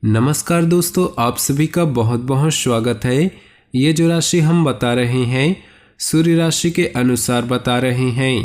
नमस्कार दोस्तों, आप सभी का बहुत बहुत स्वागत है। ये जो राशि हम बता रहे हैं सूर्य राशि के अनुसार बता रहे हैं।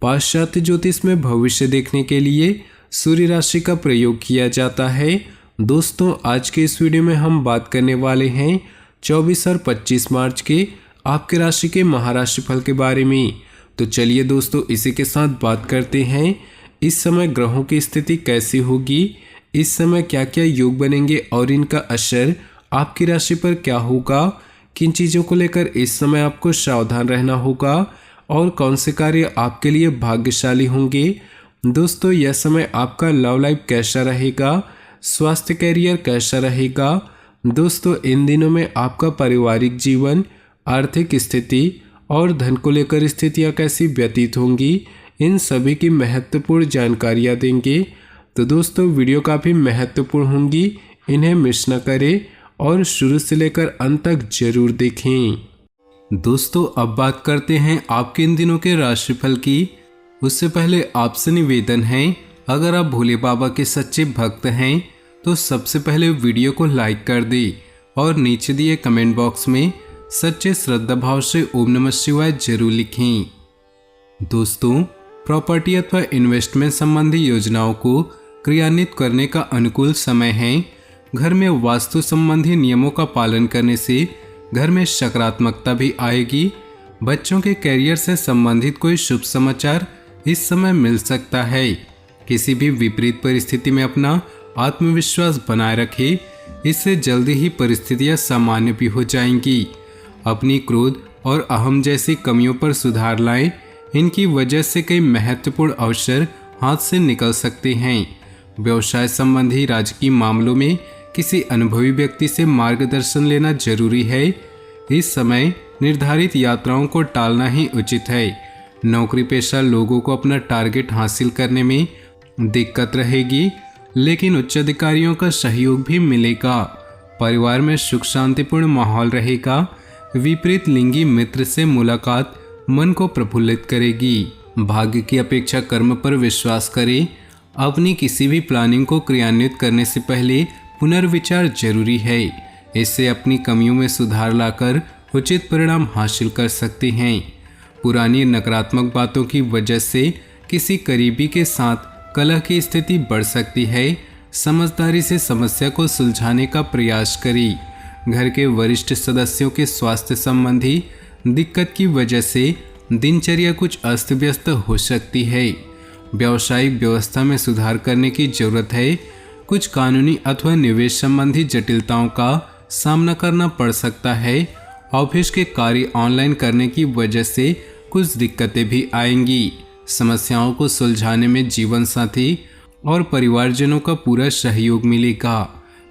पाश्चात्य ज्योतिष में भविष्य देखने के लिए सूर्य राशि का प्रयोग किया जाता है। दोस्तों, आज के इस वीडियो में हम बात करने वाले हैं 24 और 25 मार्च के आपके राशि के महाराशि फल के बारे में। तो चलिए दोस्तों, इसी के साथ बात करते हैं इस समय ग्रहों की स्थिति कैसी होगी, इस समय क्या क्या योग बनेंगे और इनका असर आपकी राशि पर क्या होगा, किन चीज़ों को लेकर इस समय आपको सावधान रहना होगा और कौन से कार्य आपके लिए भाग्यशाली होंगे। दोस्तों, यह समय आपका लव लाइफ कैसा रहेगा, स्वास्थ्य कैरियर कैसा रहेगा। दोस्तों, इन दिनों में आपका पारिवारिक जीवन, आर्थिक स्थिति और धन को लेकर स्थितियाँ कैसी व्यतीत होंगी, इन सभी की महत्वपूर्ण जानकारियाँ देंगे। तो दोस्तों, वीडियो काफ़ी महत्वपूर्ण होंगी, इन्हें मिस न करें और शुरू से लेकर अंत तक जरूर देखें। दोस्तों, अब बात करते हैं आपके इन दिनों के राशिफल की। उससे पहले आपसे निवेदन है, अगर आप भोले बाबा के सच्चे भक्त हैं तो सबसे पहले वीडियो को लाइक कर दें और नीचे दिए कमेंट बॉक्स में सच्चे श्रद्धा भाव से ओम नमः शिवाय जरूर लिखें। दोस्तों, प्रॉपर्टी अथवा इन्वेस्टमेंट संबंधी योजनाओं को क्रियान्वित करने का अनुकूल समय है। घर में वास्तु संबंधी नियमों का पालन करने से घर में सकारात्मकता भी आएगी। बच्चों के कैरियर से संबंधित कोई शुभ समाचार इस समय मिल सकता है। किसी भी विपरीत परिस्थिति में अपना आत्मविश्वास बनाए रखें, इससे जल्दी ही परिस्थितियां सामान्य भी हो जाएंगी। अपनी क्रोध और अहम जैसी कमियों पर सुधार लाएं, इनकी वजह से कई महत्वपूर्ण अवसर हाथ से निकल सकते हैं। व्यवसाय संबंधी राजकीय मामलों में किसी अनुभवी व्यक्ति से मार्गदर्शन लेना जरूरी है। इस समय निर्धारित यात्राओं को टालना ही उचित है। नौकरी पेशा लोगों को अपना टारगेट हासिल करने में दिक्कत रहेगी, लेकिन उच्च अधिकारियों का सहयोग भी मिलेगा। परिवार में सुख शांतिपूर्ण माहौल रहेगा। विपरीत लिंगी मित्र से मुलाकात मन को प्रफुल्लित करेगी। भाग्य की अपेक्षा कर्म पर विश्वास करें। अपनी किसी भी प्लानिंग को क्रियान्वित करने से पहले पुनर्विचार जरूरी है। इससे अपनी कमियों में सुधार लाकर उचित परिणाम हासिल कर सकते हैं। पुरानी नकारात्मक बातों की वजह से किसी करीबी के साथ कलह की स्थिति बढ़ सकती है। समझदारी से समस्या को सुलझाने का प्रयास करें। घर के वरिष्ठ सदस्यों के स्वास्थ्य संबंधी दिक्कत की वजह से दिनचर्या कुछ अस्त व्यस्त हो सकती है। व्यावसायिक व्यवस्था में सुधार करने की जरूरत है। कुछ कानूनी अथवा निवेश संबंधी जटिलताओं का सामना करना पड़ सकता है। ऑफिस के कार्य ऑनलाइन करने की वजह से कुछ दिक्कतें भी आएंगी। समस्याओं को सुलझाने में जीवन साथी और परिवारजनों का पूरा सहयोग मिलेगा।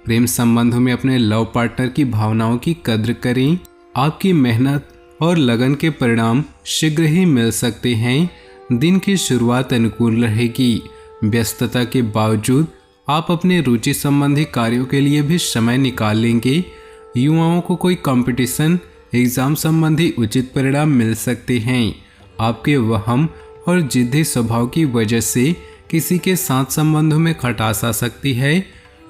प्रेम संबंधों में अपने लव पार्टनर की भावनाओं की कद्र करें। आपकी मेहनत और लगन के परिणाम शीघ्र ही मिल सकते हैं। दिन की शुरुआत अनुकूल रहेगी। व्यस्तता के बावजूद आप अपने रुचि संबंधी कार्यों के लिए भी समय निकाल लेंगे। युवाओं को कोई कंपटीशन एग्जाम संबंधी उचित परिणाम मिल सकते हैं। आपके वहम और जिद्दी स्वभाव की वजह से किसी के साथ संबंधों में खटास आ सकती है।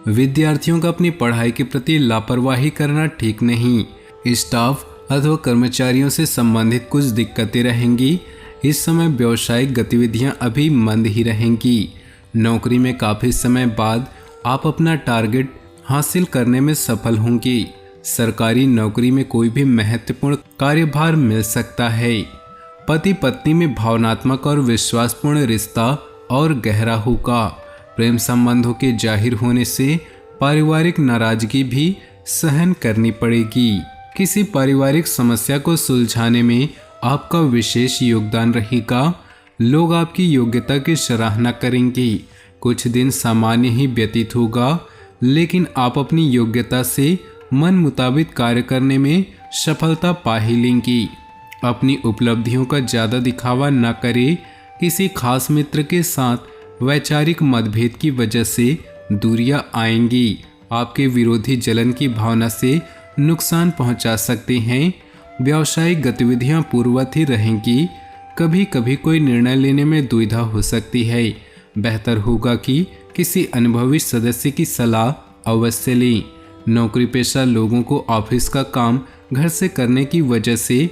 विद्यार्थियों का अपनी पढ़ाई के प्रति लापरवाही करना ठीक नहीं। स्टाफ अथवा कर्मचारियों से संबंधित कुछ दिक्कतें रहेंगी। इस समय व्यावसायिक गतिविधियां अभी मंद ही रहेंगी। नौकरी में काफ़ी समय बाद आप अपना टारगेट हासिल करने में सफल होंगे। सरकारी नौकरी में कोई भी महत्वपूर्ण कार्यभार मिल सकता है। पति पत्नी में भावनात्मक और विश्वासपूर्ण रिश्ता और गहरा होगा। प्रेम संबंधों के जाहिर होने से पारिवारिक नाराजगी भी सहन करनी पड़ेगी। किसी पारिवारिक समस्या को सुलझाने में आपका विशेष योगदान रहेगा। लोग आपकी योग्यता की सराहना करेंगे। कुछ दिन सामान्य ही व्यतीत होगा, लेकिन आप अपनी योग्यता से मन मुताबिक कार्य करने में सफलता पा ही लेंगी। अपनी उपलब्धियों का ज़्यादा दिखावा न करें। किसी खास मित्र के साथ वैचारिक मतभेद की वजह से दूरियां आएंगी। आपके विरोधी जलन की भावना से नुकसान पहुंचा सकते हैं। व्यावसायिक गतिविधियां पूर्ववत ही रहेंगी। कभी कभी कोई निर्णय लेने में दुविधा हो सकती है। बेहतर होगा कि किसी अनुभवी सदस्य की सलाह अवश्य लें। नौकरी पेशा लोगों को ऑफिस का काम घर से करने की वजह से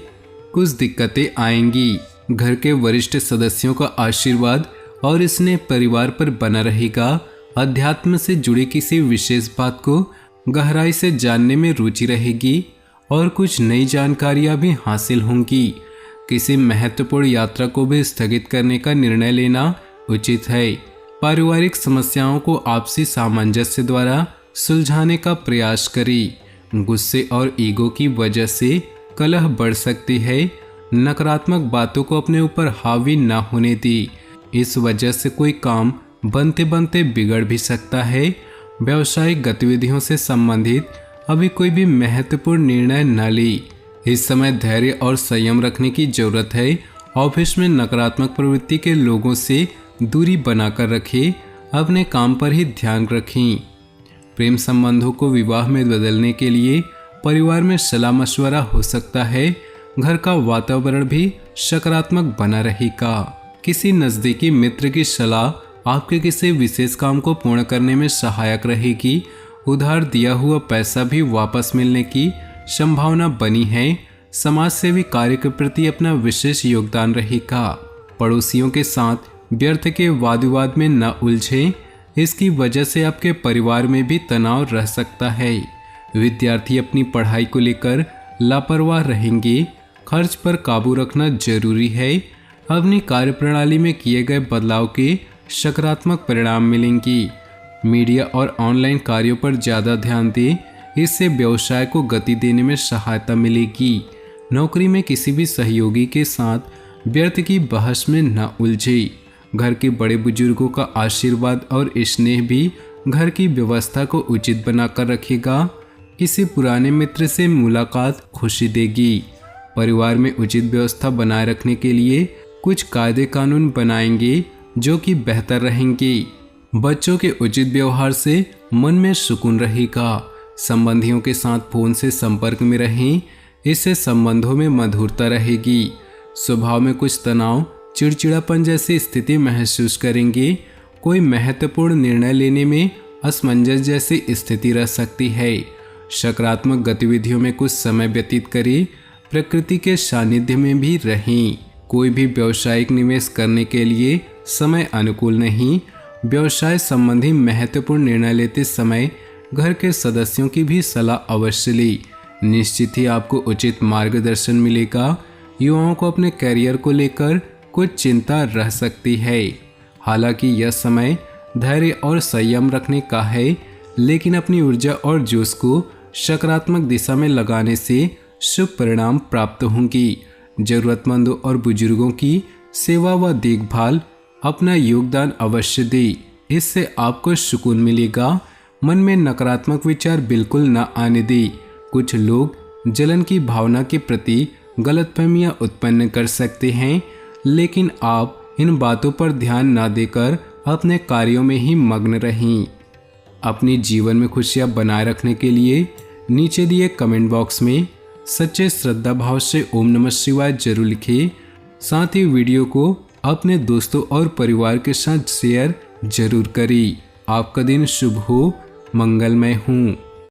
कुछ दिक्कतें आएंगी। घर के वरिष्ठ सदस्यों का आशीर्वाद और स्नेह परिवार पर बना रहेगा। अध्यात्म से जुड़ी किसी विशेष बात को गहराई से जानने में रुचि रहेगी और कुछ नई जानकारियां भी हासिल होंगी। किसी महत्वपूर्ण यात्रा को भी स्थगित करने का निर्णय लेना उचित है। पारिवारिक समस्याओं को आपसी सामंजस्य द्वारा सुलझाने का प्रयास करें। गुस्से और ईगो की वजह से कलह बढ़ सकती है। नकारात्मक बातों को अपने ऊपर हावी न होने दी। इस वजह से कोई काम बनते बनते बिगड़ भी सकता है। व्यावसायिक गतिविधियों से संबंधित अभी कोई भी महत्वपूर्ण निर्णय न ले। इस समय धैर्य और संयम रखने की जरूरत है। ऑफिस में नकारात्मक प्रवृत्ति के लोगों से दूरी बनाकर रखें। अपने काम पर ही ध्यान रखें। प्रेम संबंधों को विवाह में बदलने के लिए परिवार में सलाह मशवरा हो सकता है। घर का वातावरण भी सकारात्मक बना रहेगा। किसी नज़दीकी मित्र की सलाह आपके किसी विशेष काम को पूर्ण करने में सहायक रहेगी। उधार दिया हुआ पैसा भी वापस मिलने की संभावना बनी है। समाज सेवी कार्य के प्रति अपना विशेष योगदान रहेगा। पड़ोसियों के साथ व्यर्थ के वाद विवाद में न उलझें। इसकी वजह से आपके परिवार में भी तनाव रह सकता है। विद्यार्थी अपनी पढ़ाई को लेकर लापरवाह रहेंगे। खर्च पर काबू रखना जरूरी है। अपनी कार्यप्रणाली में किए गए बदलाव के सकारात्मक परिणाम मिलेंगे। मीडिया और ऑनलाइन कार्यों पर ज़्यादा ध्यान दें। इससे व्यवसाय को गति देने में सहायता मिलेगी। नौकरी में किसी भी सहयोगी के साथ व्यर्थ की बहस में न उलझे। घर के बड़े बुजुर्गों का आशीर्वाद और स्नेह भी घर की व्यवस्था को उचित बनाकर रखेगा। किसी पुराने मित्र से मुलाकात खुशी देगी। परिवार में उचित व्यवस्था बनाए रखने के लिए कुछ कायदे कानून बनाएंगे जो कि बेहतर रहेंगे। बच्चों के उचित व्यवहार से मन में सुकून रहेगा। संबंधियों के साथ फोन से संपर्क में रहें। इससे संबंधों में मधुरता रहेगी। स्वभाव में कुछ तनाव, चिड़चिड़ापन जैसी स्थिति महसूस करेंगे। कोई महत्वपूर्ण निर्णय लेने में असमंजस जैसी स्थिति रह सकती है। सकारात्मक गतिविधियों में कुछ समय व्यतीत करें। प्रकृति के सानिध्य में भी रहें। कोई भी व्यावसायिक निवेश करने के लिए समय अनुकूल नहीं। व्यवसाय संबंधी महत्वपूर्ण निर्णय लेते समय घर के सदस्यों की भी सलाह अवश्य लें। निश्चित ही आपको उचित मार्गदर्शन मिलेगा। युवाओं को अपने करियर को लेकर कुछ चिंता रह सकती है। हालांकि यह समय धैर्य और संयम रखने का है, लेकिन अपनी ऊर्जा और जोश को सकारात्मक दिशा में लगाने से शुभ परिणाम प्राप्त होंगी। जरूरतमंदों और बुजुर्गों की सेवा व देखभाल अपना योगदान अवश्य दें। इससे आपको सुकून मिलेगा। मन में नकारात्मक विचार बिल्कुल न आने दें। कुछ लोग जलन की भावना के प्रति गलतफहमियां उत्पन्न कर सकते हैं, लेकिन आप इन बातों पर ध्यान न देकर अपने कार्यों में ही मग्न रहें। अपने जीवन में खुशियां बनाए रखने के लिए नीचे दिए कमेंट बॉक्स में सच्चे श्रद्धा भाव से ओम नमः शिवाय जरूर लिखें। साथ ही वीडियो को अपने दोस्तों और परिवार के साथ शेयर जरूर करें। आपका दिन शुभ हो, मंगलमय हो।